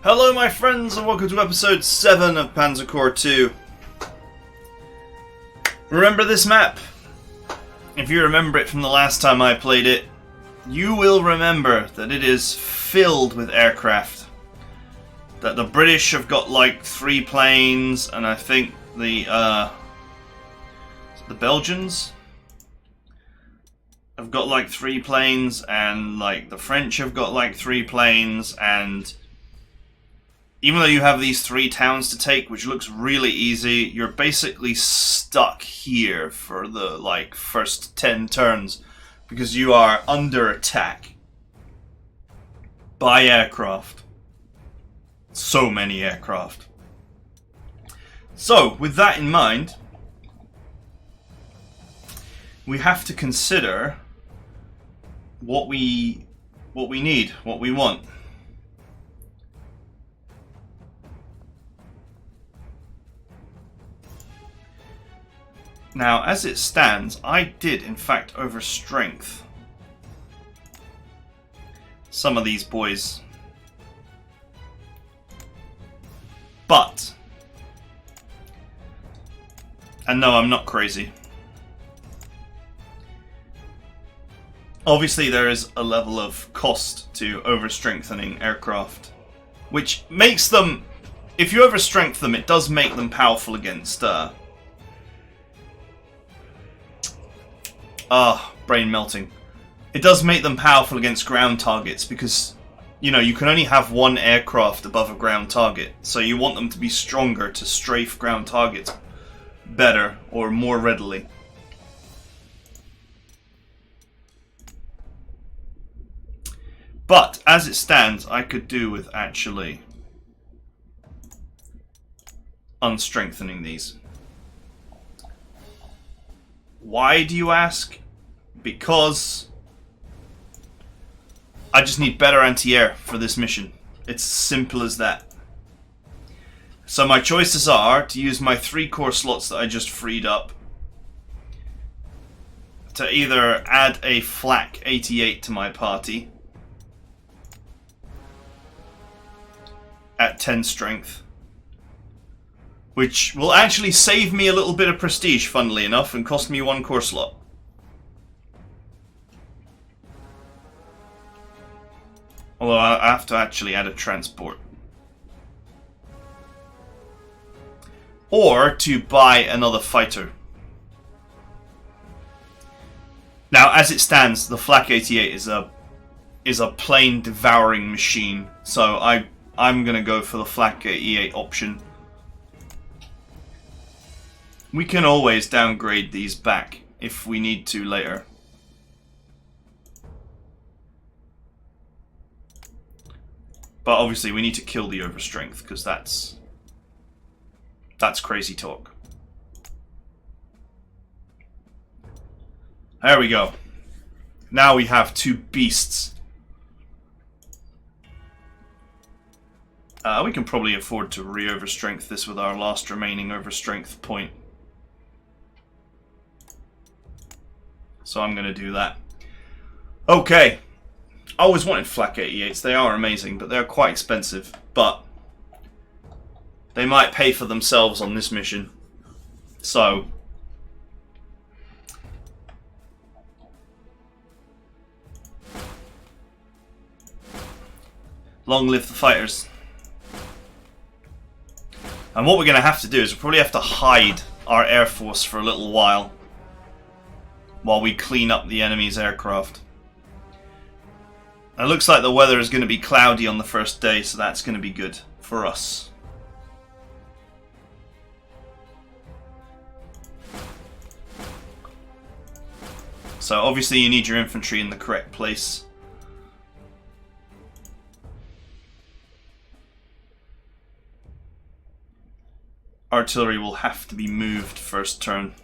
Hello my friends and welcome to episode 7 of Panzer Corps 2. Remember this map? If you remember it from the last time I played it, you will remember that it is filled with aircraft. That the British have got like 3 planes, and I think the Belgians have got like 3 planes, and like the French have got like 3 planes, and even though you have these 3 towns to take, which looks really easy, you're basically stuck here for the like first 10 turns because you are under attack by aircraft. So many aircraft. So, with that in mind, we have to consider what we need, what we want. Now, as it stands, I did in fact overstrength some of these boys. But, and no, I'm not crazy. Obviously there is a level of cost to overstrengthening aircraft, which makes them, if you overstrength them, it does make them powerful against brain melting. It does make them powerful against ground targets because, you know, you can only have 1 aircraft above a ground target. So you want them to be stronger to strafe ground targets better or more readily. But, as it stands, I could do with actually unstrengthening these. Why, do you ask? Because I just need better anti-air for this mission. It's simple as that. So my choices are to use my 3 core slots that I just freed up to either add a flak 88 to my party at 10 strength, which will actually save me a little bit of prestige, funnily enough, and cost me 1 core slot. Although I have to actually add a transport. Or to buy another fighter. Now, as it stands, the Flak 88 is a plain devouring machine, so I'm gonna go for the Flak 88 option. We can always downgrade these back if we need to later. But obviously we need to kill the overstrength because that's crazy talk. There we go. Now we have 2 beasts. We can probably afford to re-overstrength this with our last remaining overstrength point. So I'm going to do that. Okay. I always wanted Flak 88s. They are amazing, but they're quite expensive. But they might pay for themselves on this mission. So long live the fighters. And what we're going to have to do is we'll probably have to hide our air force for a little while we clean up the enemy's aircraft. It looks like the weather is going to be cloudy on the first day, so that's going to be good for us. So obviously you need your infantry in the correct place. Artillery will have to be moved first turn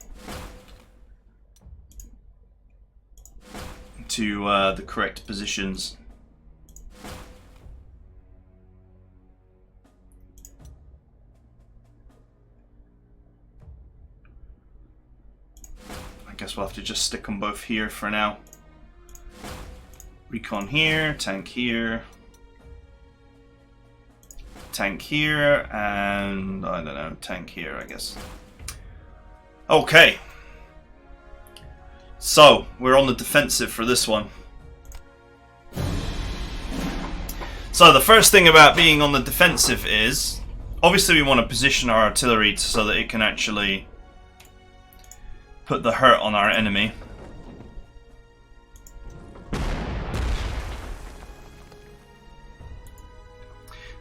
to the correct positions. I guess we'll have to just stick them both here for now. Recon here, tank here. tank here, and I don't know, tank here, I guess. Okay. So, we're on the defensive for this one. So the first thing about being on the defensive is, obviously we want to position our artillery so that it can actually put the hurt on our enemy.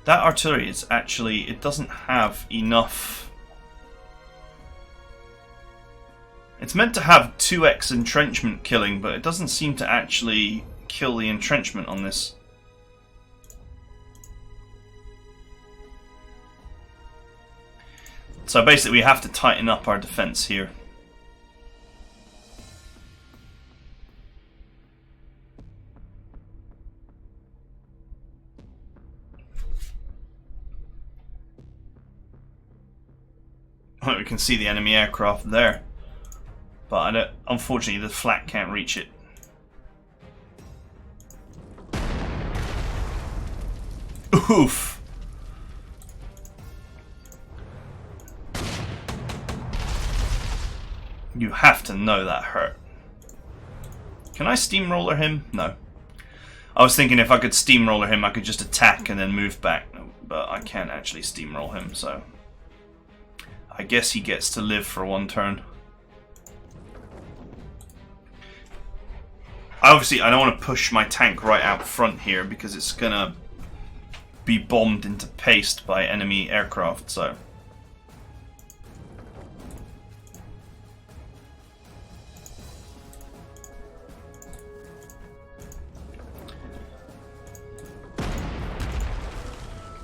That artillery is actually, it doesn't have enough. It's meant to have 2x entrenchment killing, but it doesn't seem to actually kill the entrenchment on this. So basically we have to tighten up our defense here. We can see the enemy aircraft there, but unfortunately the flak can't reach it. Oof! You have to know that hurt. Can I steamroller him? No. I was thinking if I could steamroller him I could just attack and then move back, but I can't actually steamroll him, so I guess he gets to live for one turn. Obviously, I don't want to push my tank right out front here because it's gonna be bombed into paste by enemy aircraft, so.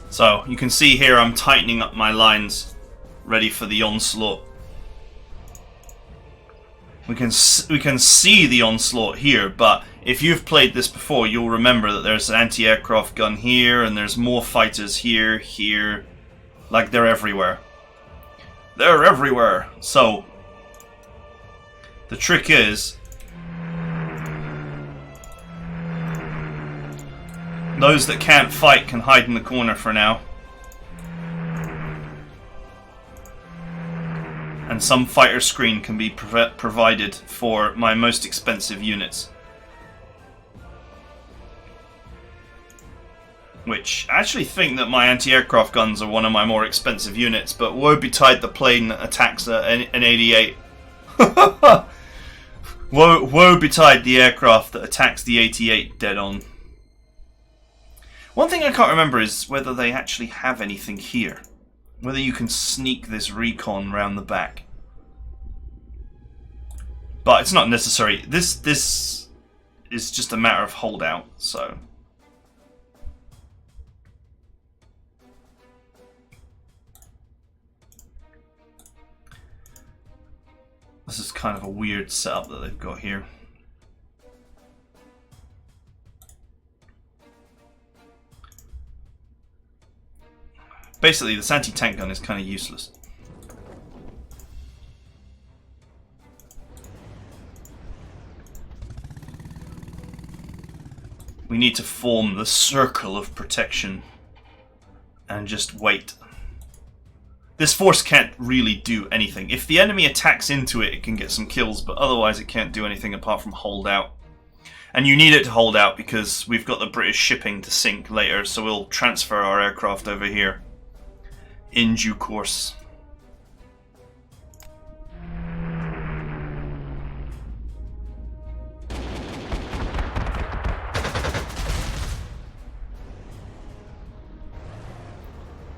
So, you can see here I'm tightening up my lines, ready for the onslaught. We can see the onslaught here, but if you've played this before, you'll remember that there's an anti-aircraft gun here, and there's more fighters here, here. Like, they're everywhere. They're everywhere! So, the trick is, those that can't fight can hide in the corner for now. And some fighter screen can be provided for my most expensive units. Which, I actually think that my anti-aircraft guns are one of my more expensive units, but woe betide the plane that attacks an 88. woe betide the aircraft that attacks the 88 dead on. One thing I can't remember is whether they actually have anything here. Whether you can sneak this recon round the back. But it's not necessary. This is just a matter of holdout, so. This is kind of a weird setup that they've got here. Basically, this anti-tank gun is kind of useless. We need to form the circle of protection and just wait. This force can't really do anything. If the enemy attacks into it, it can get some kills, but otherwise it can't do anything apart from hold out. And you need it to hold out because we've got the British shipping to sink later, so we'll transfer our aircraft over here in due course.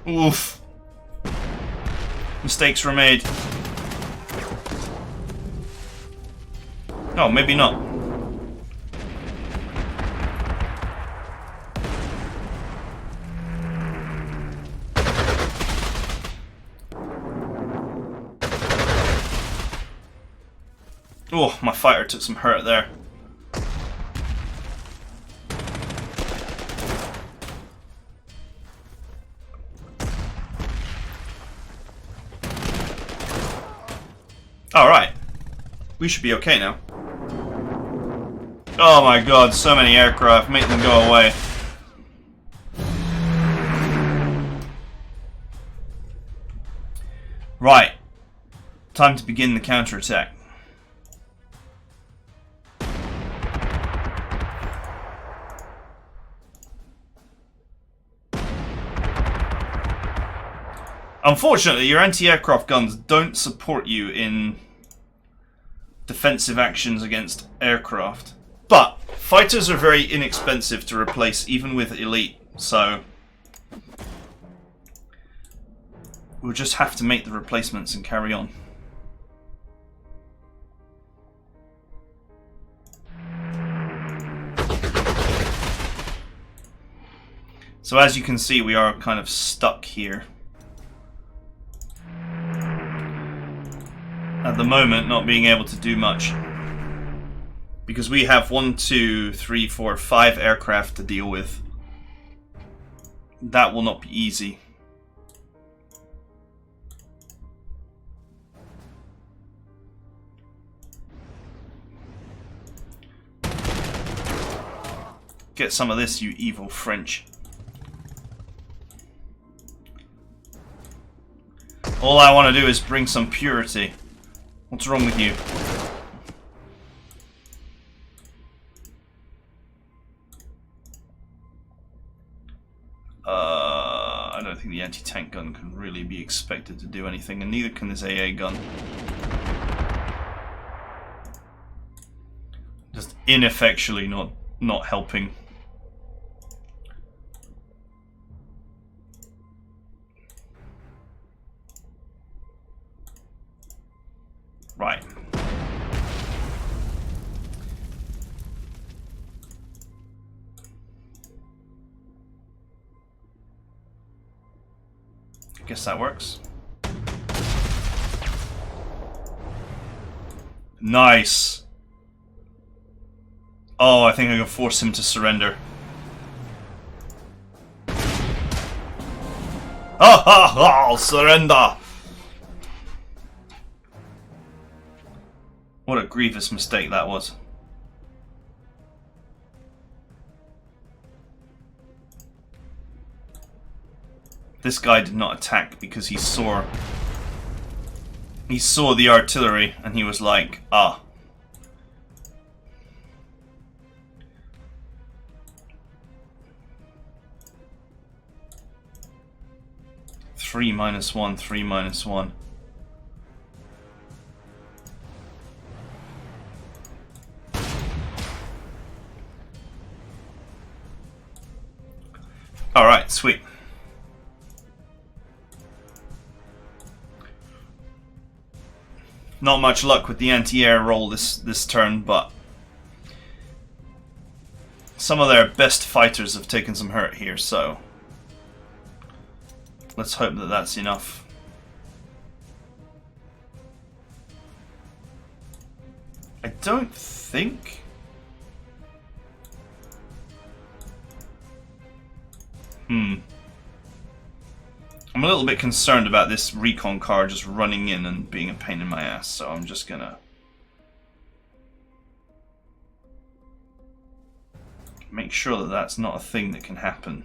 Oof. Mistakes were made. Oh, maybe not. Oh, my fighter took some hurt there. Alright. We should be okay now. Oh my god, so many aircraft. Make them go away. Right. Time to begin the counterattack. Unfortunately, your anti-aircraft guns don't support you in defensive actions against aircraft. But fighters are very inexpensive to replace, even with elite, so we'll just have to make the replacements and carry on. So as you can see, we are kind of stuck here. At the moment, not being able to do much. Because we have 1, 2, 3, 4, 5 aircraft to deal with. That will not be easy. Get some of this, you evil French. All I want to do is bring some purity. What's wrong with you? I don't think the anti-tank gun can really be expected to do anything, and neither can this AA gun. Just ineffectually not helping. Right. Guess that works. Nice. Oh, I think I can force him to surrender. Ha ha ha! I'll surrender! What a grievous mistake that was. This guy did not attack because he saw the artillery and he was like, ah. Three minus one, 3 minus 1. Alright, sweet. Not much luck with the anti-air roll this turn, but some of their best fighters have taken some hurt here, so let's hope that that's enough. I don't think... I'm a little bit concerned about this recon car just running in and being a pain in my ass, so I'm just gonna make sure that that's not a thing that can happen.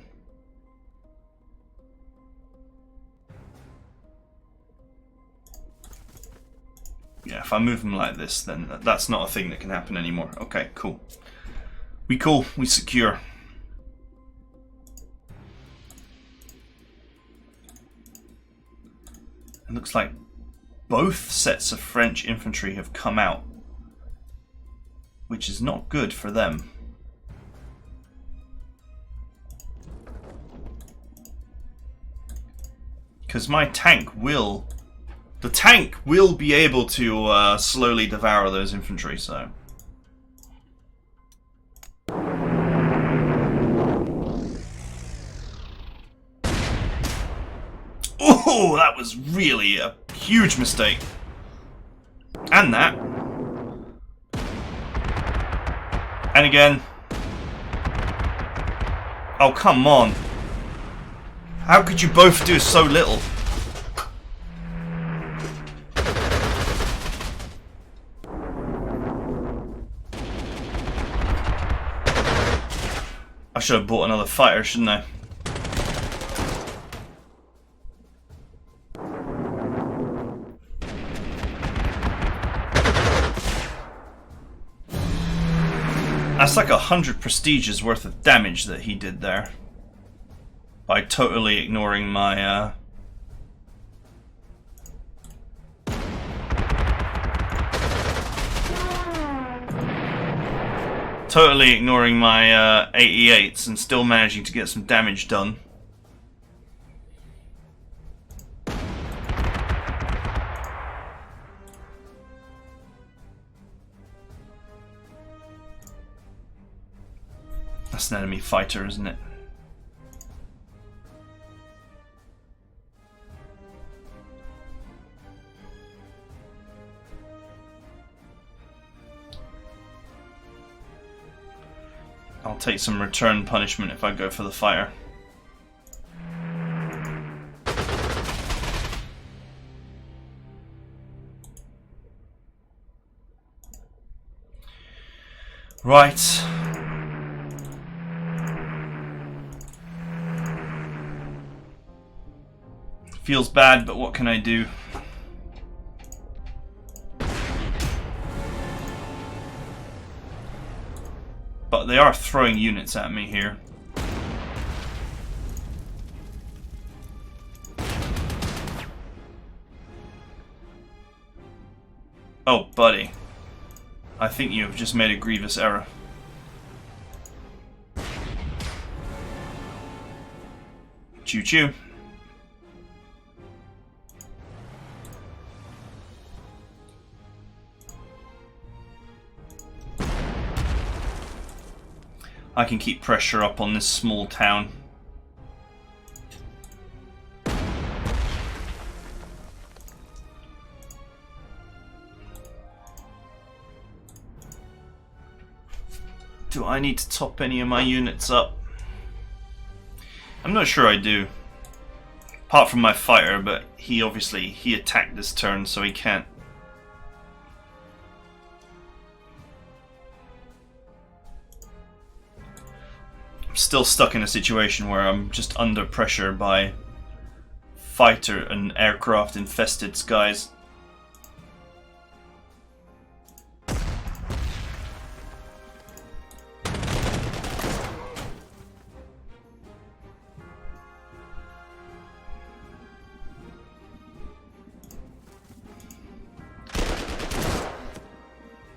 Yeah, if I move him like this, then that's not a thing that can happen anymore. Okay, cool. We secure. It looks like both sets of French infantry have come out, which is not good for them. Because my tank will... The tank will be able to slowly devour those infantry, so... Oh, that was really a huge mistake. And that. And again. Oh, come on. How could you both do so little? I should have bought another fighter, shouldn't I? That's like 100 prestiges worth of damage that he did there. By totally ignoring my... Totally ignoring my 88s and still managing to get some damage done. That's an enemy fighter, isn't it? I'll take some return punishment if I go for the fighter. Right. Feels bad, but what can I do? But they are throwing units at me here. Oh, buddy. I think you have just made a grievous error. Choo-choo. I can keep pressure up on this small town. Do I need to top any of my units up? I'm not sure I do. Apart from my fighter, but he attacked this turn, so he can't. I'm still stuck in a situation where I'm just under pressure by fighter and aircraft infested skies.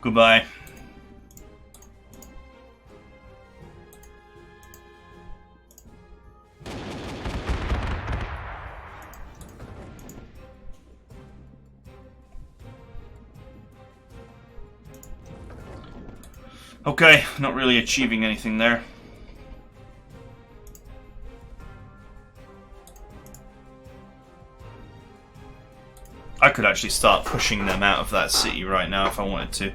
Goodbye. Okay, not really achieving anything there. I could actually start pushing them out of that city right now if I wanted to.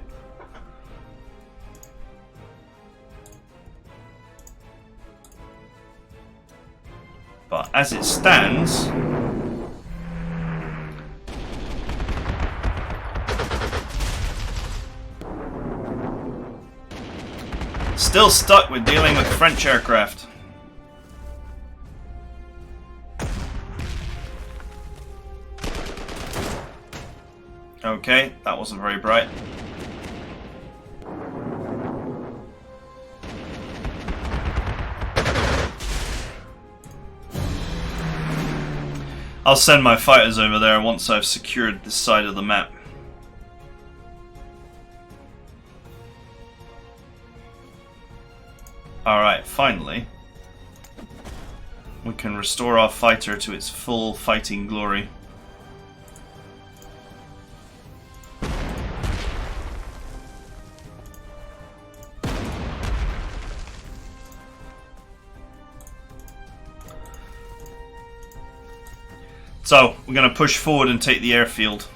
But as it stands, still stuck with dealing with French aircraft. Okay, that wasn't very bright. I'll send my fighters over there once I've secured this side of the map. Alright, finally. We can restore our fighter to its full fighting glory. So, we're going to push forward and take the airfield.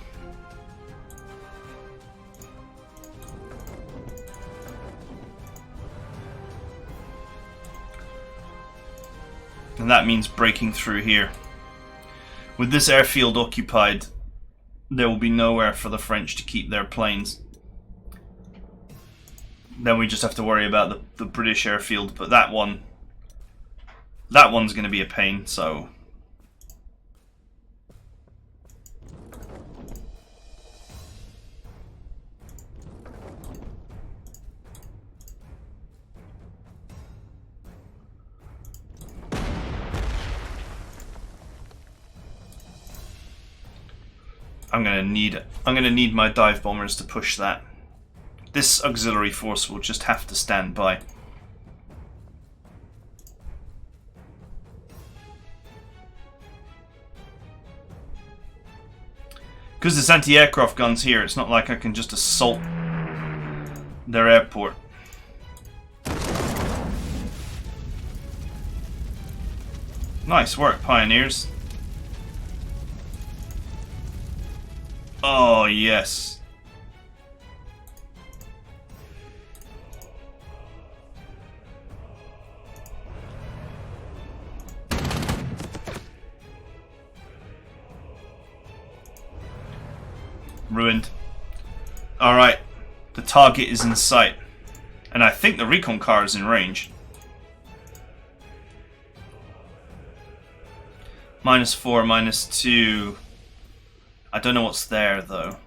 And that means breaking through here. With this airfield occupied, there will be nowhere for the French to keep their planes. Then we just have to worry about the British airfield, but that one's going to be a pain, so... I'm gonna need my dive bombers to push that. This auxiliary force will just have to stand by. Because there's anti-aircraft guns here, it's not like I can just assault their airport. Nice work, Pioneers. Oh, yes. Ruined. Alright. The target is in sight. And I think the recon car is in range. -4, -2. I don't know what's there, though.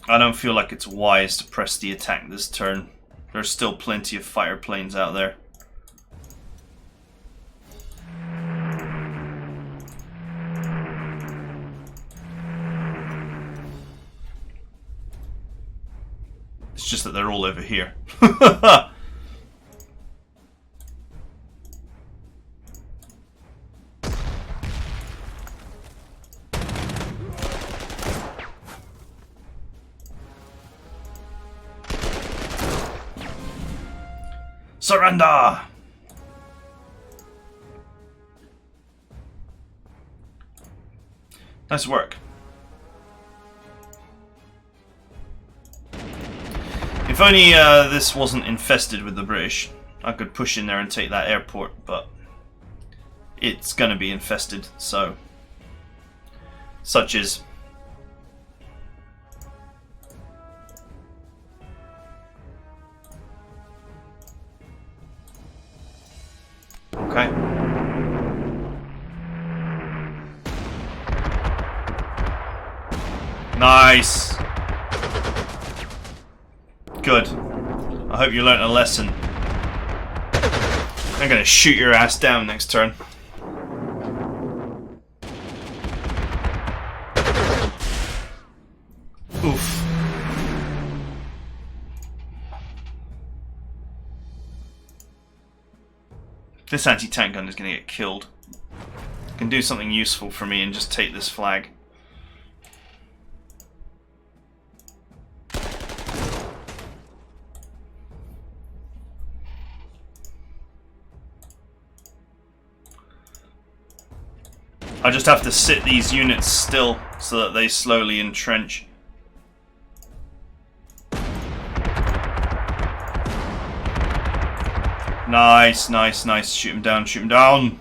I don't feel like it's wise to press the attack this turn. There's still plenty of fighter planes out there. It's just that they're all over here. Surrender! Nice work. If only this wasn't infested with the British, I could push in there and take that airport, but it's gonna be infested, so such is. Okay. Nice. Good. I hope you learnt a lesson. I'm gonna shoot your ass down next turn. Oof. This anti-tank gun is gonna get killed. I can do something useful for me and just take this flag. I just have to sit these units still so that they slowly entrench. Nice, nice, nice. Shoot him down, shoot him down.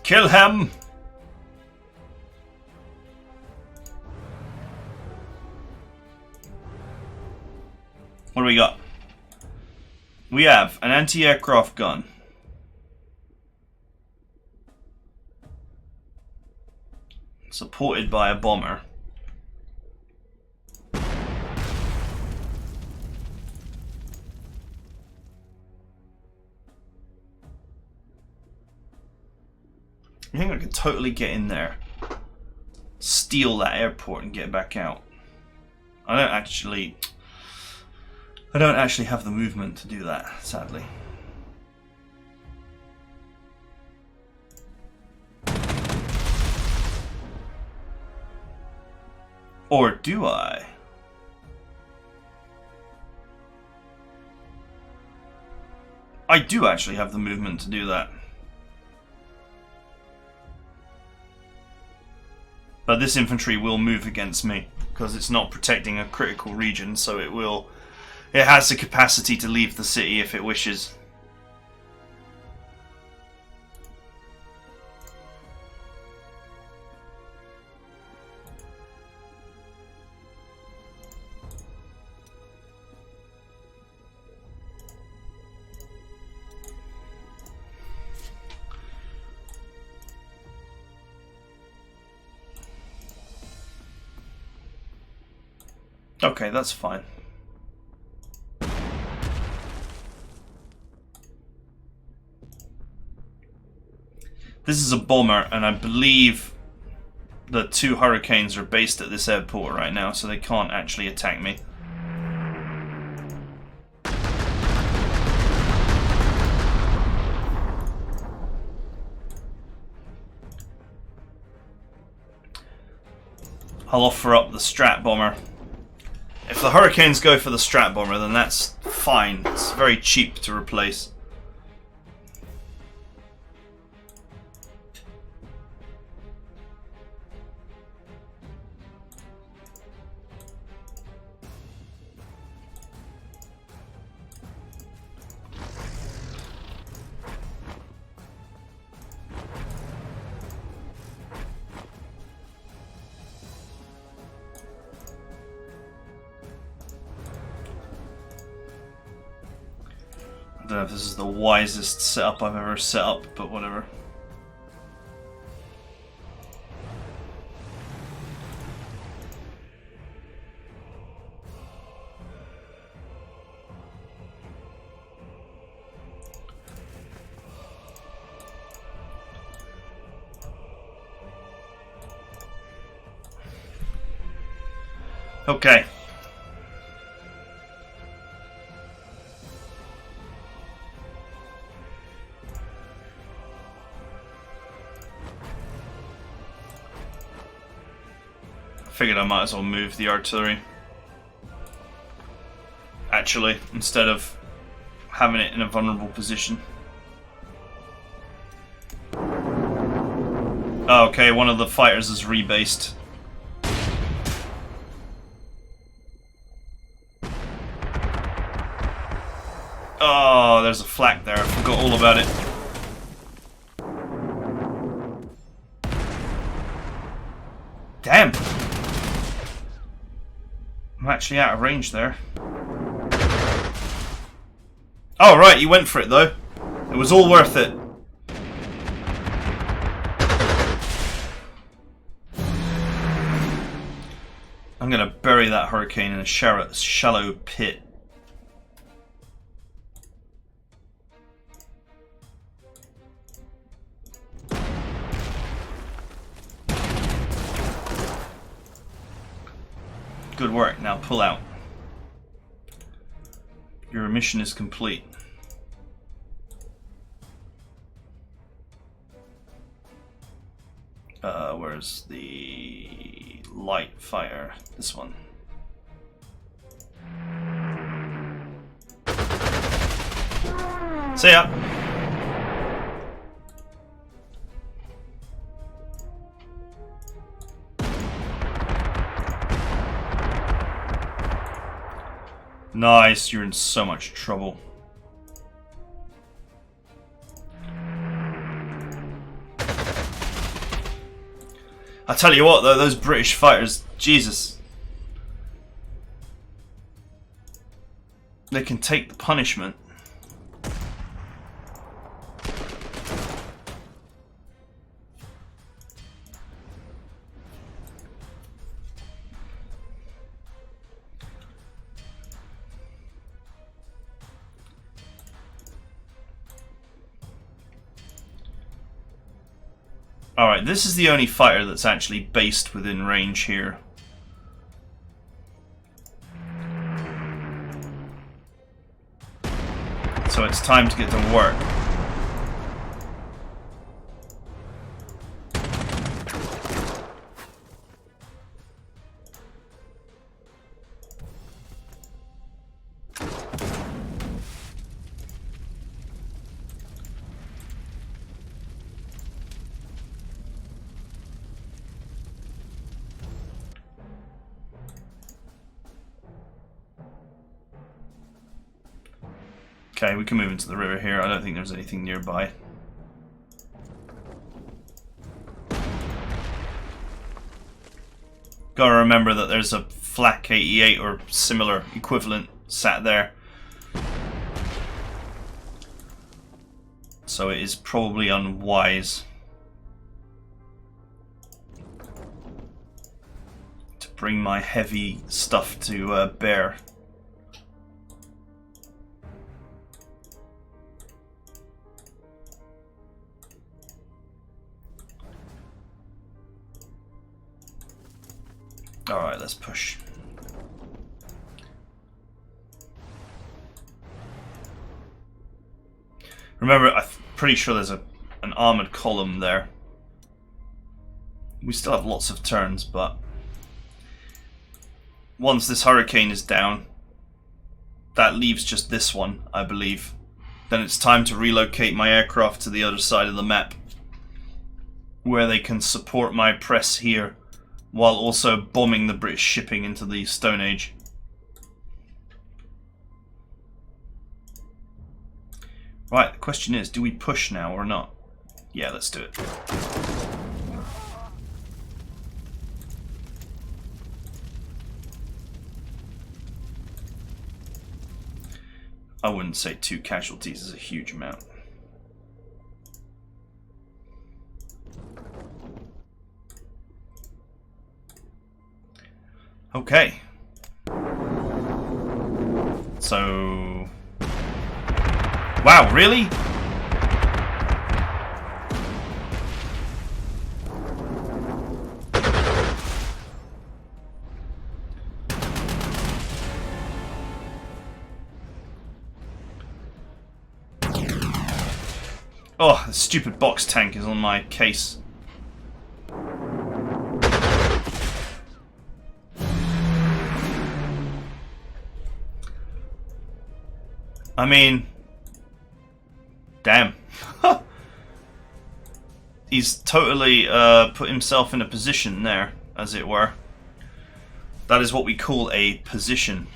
Kill him! What do we got? We have an anti-aircraft gun. Supported by a bomber. I think I could totally get in there, steal that airport and get back out. I don't actually have the movement to do that, sadly. Or do I? I do actually have the movement to do that. But this infantry will move against me because it's not protecting a critical region, so it has the capacity to leave the city if it wishes. Okay, that's fine. This is a bomber, and I believe the 2 Hurricanes are based at this airport right now, so they can't actually attack me. I'll offer up the Strat Bomber. If the Hurricanes go for the Strat Bomber, then that's fine. It's very cheap to replace. I don't know if this is the wisest setup I've ever set up, but whatever. Okay. Figured I might as well move the artillery. Actually, instead of having it in a vulnerable position. Oh, okay, one of the fighters is rebased. Oh, there's a flak there. I forgot all about it. Damn! I'm actually out of range there. Oh, right, you went for it, though. It was all worth it. I'm going to bury that Hurricane in a shallow pit. Good work, now pull out. Your mission is complete. Where's the light fire? This one. See ya! Nice, you're in so much trouble. I tell you what though, those British fighters, Jesus. They can take the punishment. Alright, this is the only fighter that's actually based within range here. So it's time to get to work. Okay, we can move into the river here. I don't think there's anything nearby. Gotta remember that there's a flak 88 or similar equivalent sat there. So it is probably unwise to bring my heavy stuff to bear. Alright, let's push. Remember, I'm pretty sure there's an armoured column there. We still have lots of turns, but once this hurricane is down, that leaves just this one, I believe. Then it's time to relocate my aircraft to the other side of the map, where they can support my press here, while also bombing the British shipping into the Stone Age. Right, the question is, do we push now or not? Yeah, let's do it. I wouldn't say 2 casualties is a huge amount. Okay. So... Wow, really? Oh, the stupid box tank is on my case. I mean, damn. He's totally put himself in a position there, as it were. That is what we call a position.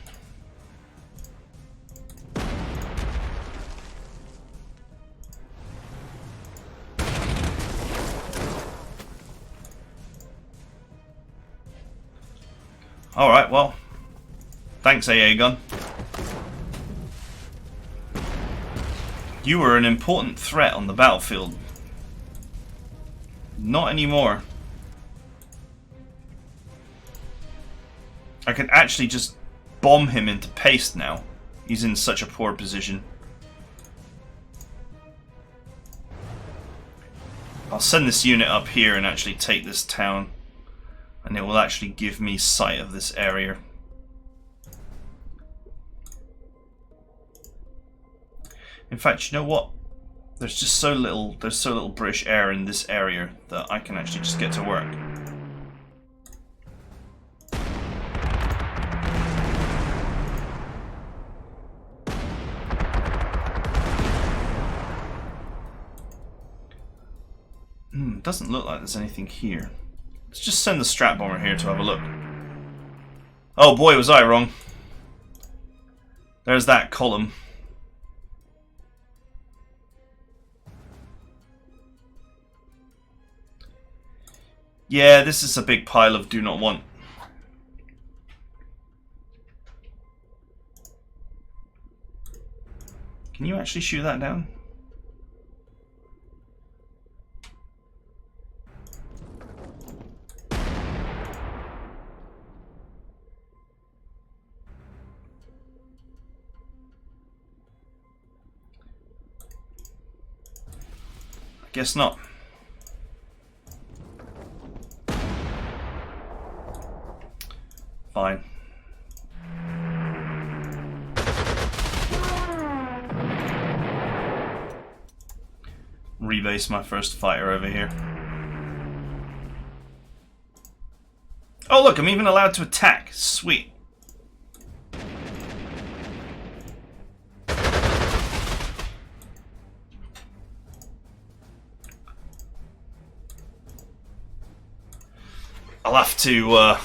Alright, well, thanks AA gun. You were an important threat on the battlefield. Not anymore. I can actually just bomb him into paste now. He's in such a poor position. I'll send this unit up here and actually take this town. And it will actually give me sight of this area. In fact, you know what? There's just so little British air in this area that I can actually just get to work. Doesn't look like there's anything here. Let's just send the strat bomber here to have a look. Oh boy, was I wrong. There's that column. Yeah, this is a big pile of do not want. Can you actually shoot that down? I guess not. Fine. Rebase my first fighter over here. Oh look, I'm even allowed to attack. Sweet. I'll have to,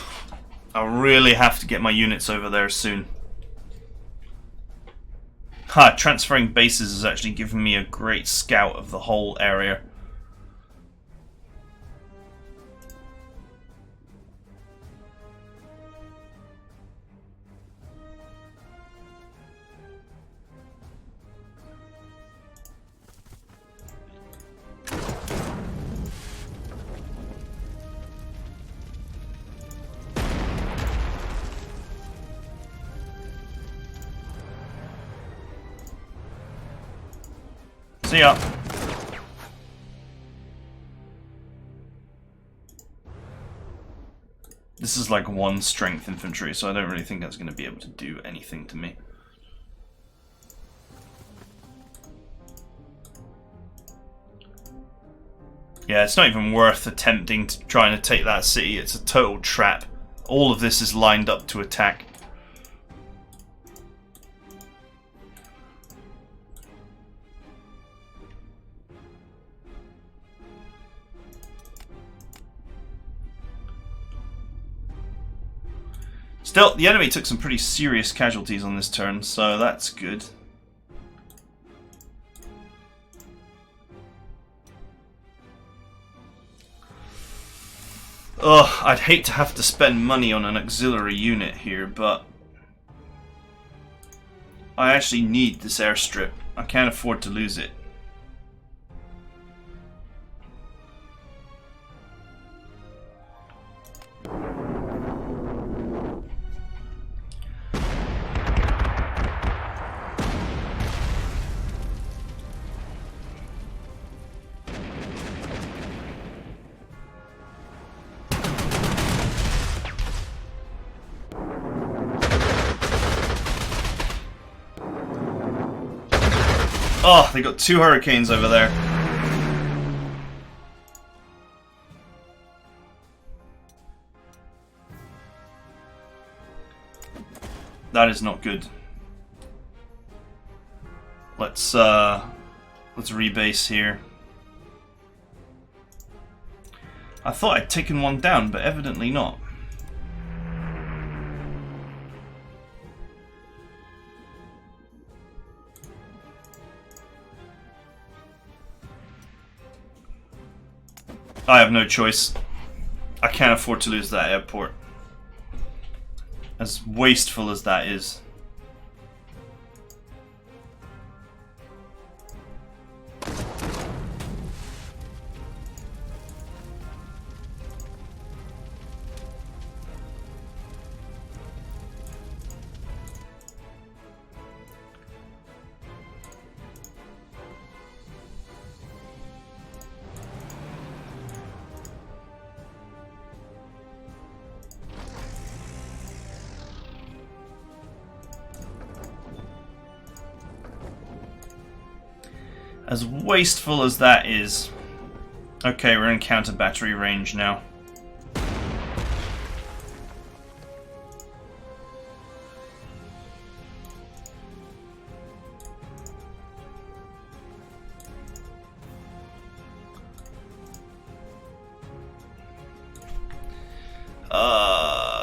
I really have to get my units over there soon. Ha, transferring bases has actually given me a great scout of the whole area. See ya. This is like 1 strength infantry, so I don't really think that's going to be able to do anything to me. Yeah, it's not even worth attempting to try and take that city. It's a total trap. All of this is lined up to attack. Still, the enemy took some pretty serious casualties on this turn, so that's good. Ugh, I'd hate to have to spend money on an auxiliary unit here, but I actually need this airstrip. I can't afford to lose it. Oh, they got 2 hurricanes over there. That is not good. Let's rebase here. I thought I'd taken one down, but evidently not. I have no choice. I can't afford to lose that airport. As wasteful as that is. As wasteful as that is. Okay, we're in counter battery range now.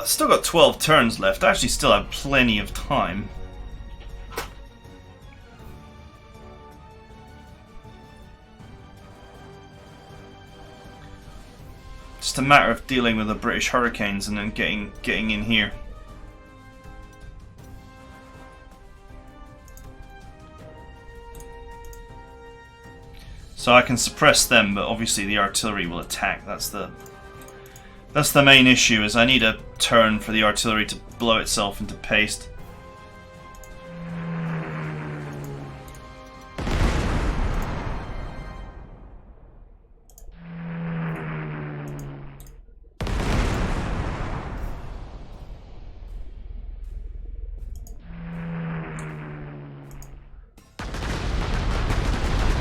Still got 12 turns left. I actually still have plenty of time. Just a matter of dealing with the British Hurricanes and then getting in here. So I can suppress them, but obviously the artillery will attack. That's the main issue, is I need a turn for the artillery to blow itself into paste.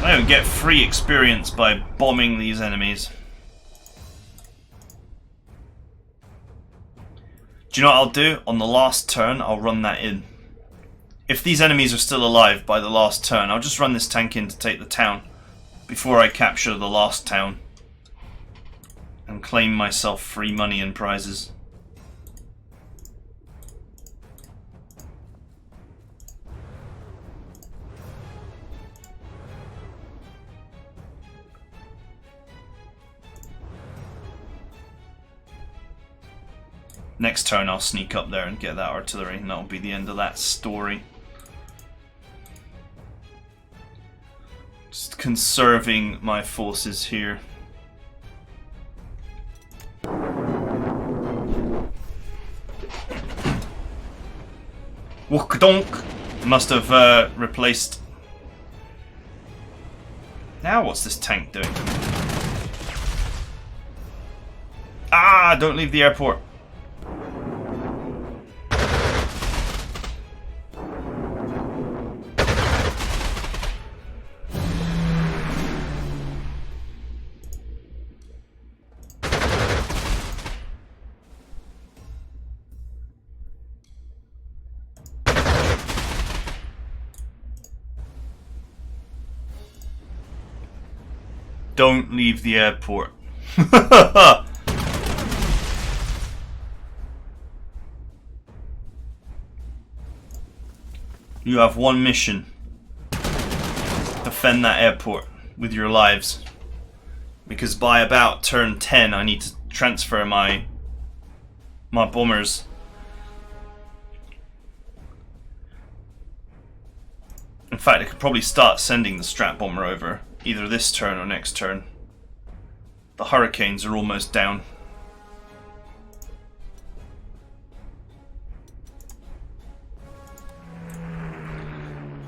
I don't get free experience by bombing these enemies. Do you know what I'll do? On the last turn, I'll run that in. If these enemies are still alive by the last turn, I'll just run this tank in to take the town before I capture the last town and claim myself free money and prizes. Next turn I'll sneak up there and get that artillery, and that'll be the end of that story. Just conserving my forces here. Wokdonk must have replaced Now what's this tank doing? Ah, don't leave the airport. Don't leave the airport. You have one mission. Defend that airport with your lives. Because by about turn 10 I need to transfer my bombers. In fact, I could probably start sending the strat bomber over. Either this turn or next turn. The Hurricanes are almost down.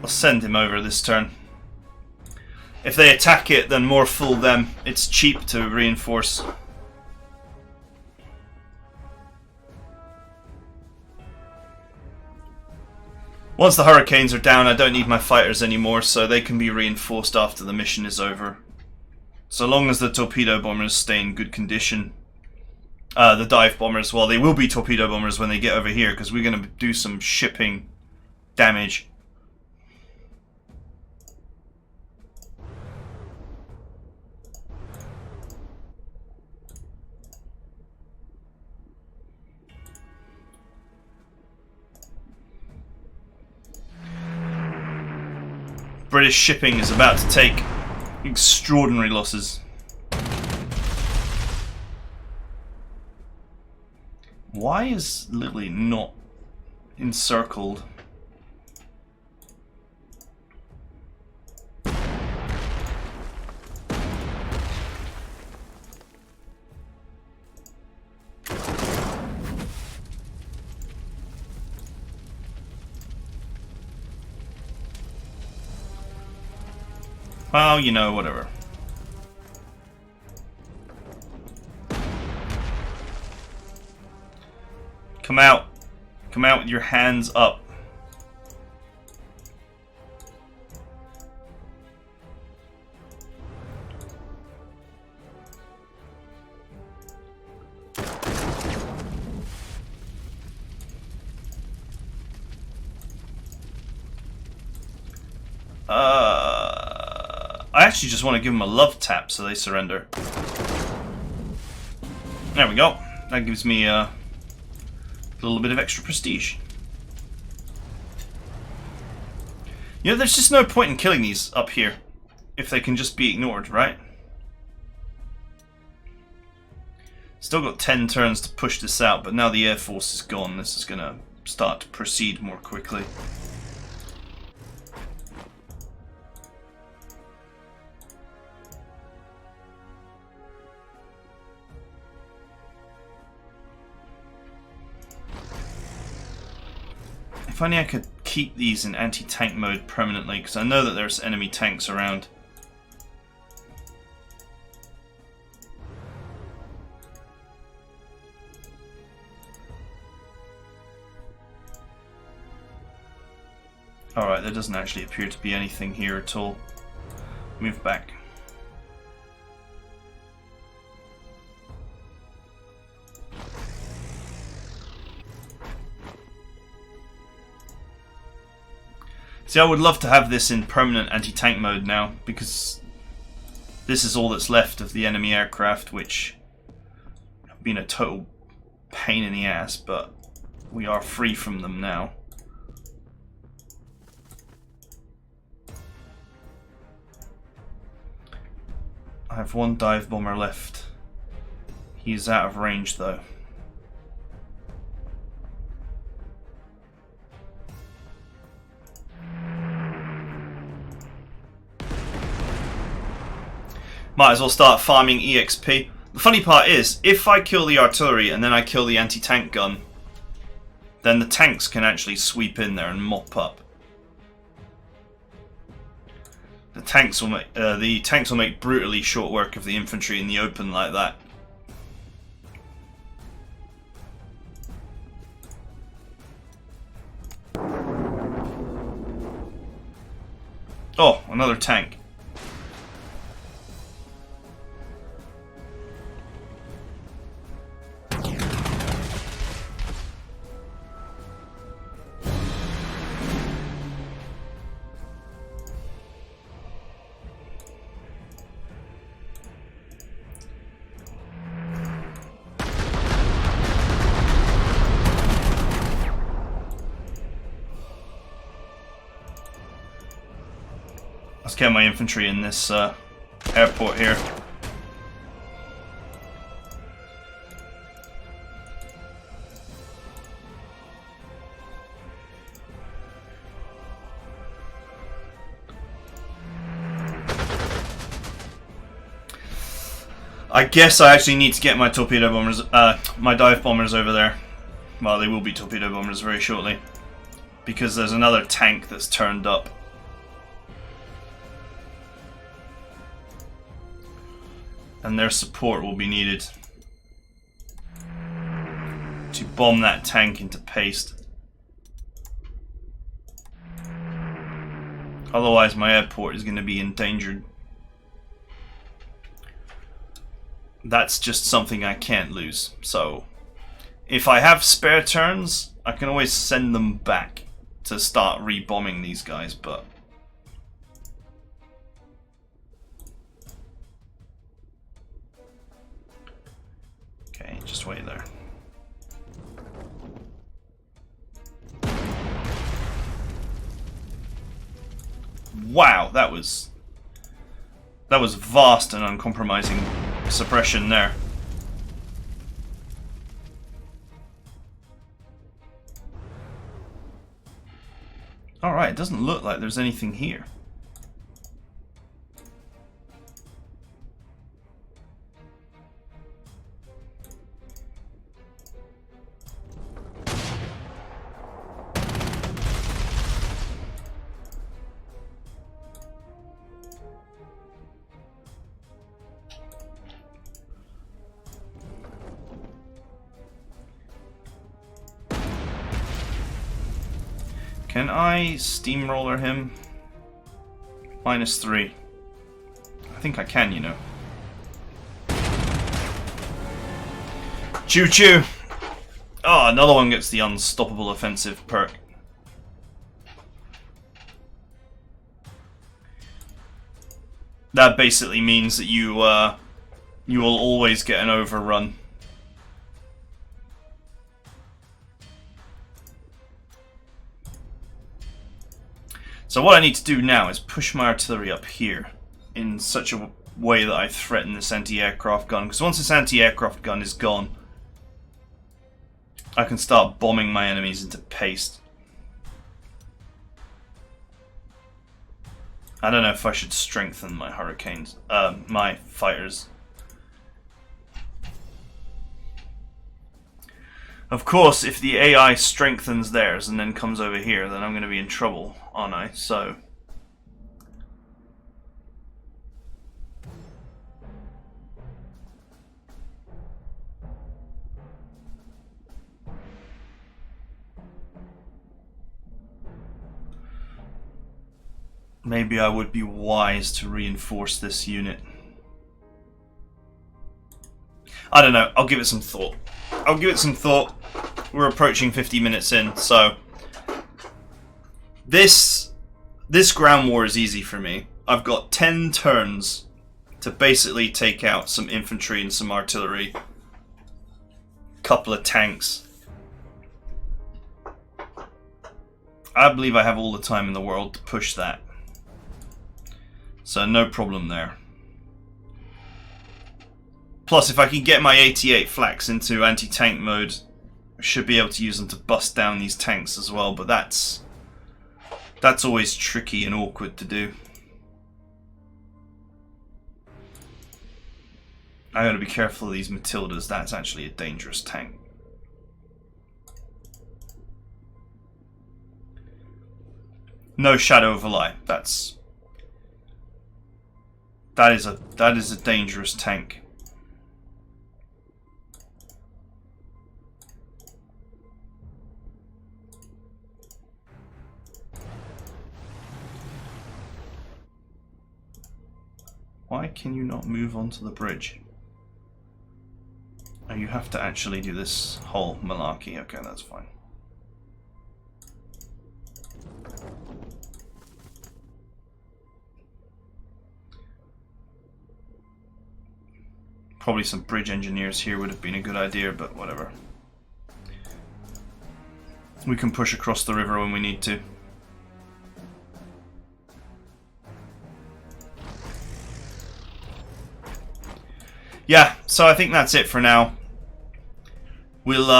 I'll send him over this turn. If they attack it, then more fool them. It's cheap to reinforce. Once the Hurricanes are down, I don't need my fighters anymore, so they can be reinforced after the mission is over. So long as the torpedo bombers stay in good condition. The dive bombers, well, they will be torpedo bombers when they get over here, because we're going to do some shipping damage. British shipping is about to take extraordinary losses. Why is Lily not encircled? Well, you know, whatever. Come out. Come out with your hands up. I actually just want to give them a love tap so they surrender. There we go. That gives me a little bit of extra prestige. You know, there's just no point in killing these up here if they can just be ignored, right? Still got 10 turns to push this out, but now the Air Force is gone, this is going to start to proceed more quickly. If only I could keep these in anti-tank mode permanently, because I know that there's enemy tanks around. Alright, there doesn't actually appear to be anything here at all. Move back. See, I would love to have this in permanent anti-tank mode now, because this is all that's left of the enemy aircraft, which have been a total pain in the ass, but we are free from them now. I have one dive bomber left. He's out of range though. Might as well start farming EXP. The funny part is, if I kill the artillery and then I kill the anti-tank gun, then the tanks can actually sweep in there and mop up. The tanks will make brutally short work of the infantry in the open like that. Oh, another tank. Let's get my infantry in this airport here. I guess I actually need to get my torpedo bombers, my dive bombers over there. Well, they will be torpedo bombers very shortly, because there's another tank that's turned up. And their support will be needed to bomb that tank into paste. Otherwise my airport is going to be endangered. That's just something I can't lose. So if I have spare turns, I can always send them back to start rebombing these guys, but okay, just wait there. Wow, that was vast and uncompromising suppression there. Alright, it doesn't look like there's anything here. Can I steamroller him? -3. I think I can, you know. Choo choo! Oh, another one gets the unstoppable offensive perk. That basically means that you will always get an overrun. So what I need to do now is push my artillery up here in such a way that I threaten this anti-aircraft gun, because once this anti-aircraft gun is gone, I can start bombing my enemies into paste. I don't know if I should strengthen my hurricanes, my fighters. Of course, if the AI strengthens theirs and then comes over here, then I'm going to be in trouble, aren't I? So maybe I would be wise to reinforce this unit. I don't know, I'll give it some thought. We're approaching 50 minutes in, so this ground war is easy for me. I've got 10 turns to basically take out some infantry and some artillery, couple of tanks. I believe I have all the time in the world to push that, so no problem there. Plus, if I can get my 88 flaks into anti-tank mode, I should be able to use them to bust down these tanks as well, but that's always tricky and awkward to do. I gotta be careful of these Matildas, that's actually a dangerous tank. No shadow of a lie, that's That is a dangerous tank. Why can you not move onto the bridge? Oh, you have to actually do this whole malarkey. Okay, that's fine. Probably some bridge engineers here would have been a good idea, but whatever. We can push across the river when we need to. Yeah, so I think that's it for now. We'll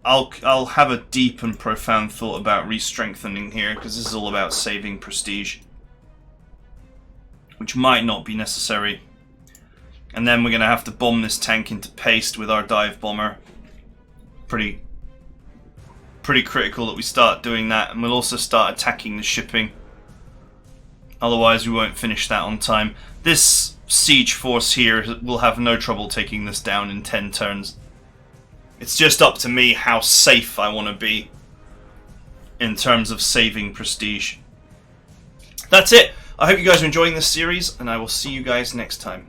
I'll have a deep and profound thought about re-strengthening here, because this is all about saving prestige, which might not be necessary. And then we're going to have to bomb this tank into paste with our dive bomber. Pretty critical that we start doing that, and we'll also start attacking the shipping. Otherwise we won't finish that on time. This siege force here will have no trouble taking this down in 10 turns. It's just up to me how safe I want to be in terms of saving prestige. That's it. I hope you guys are enjoying this series, and I will see you guys next time.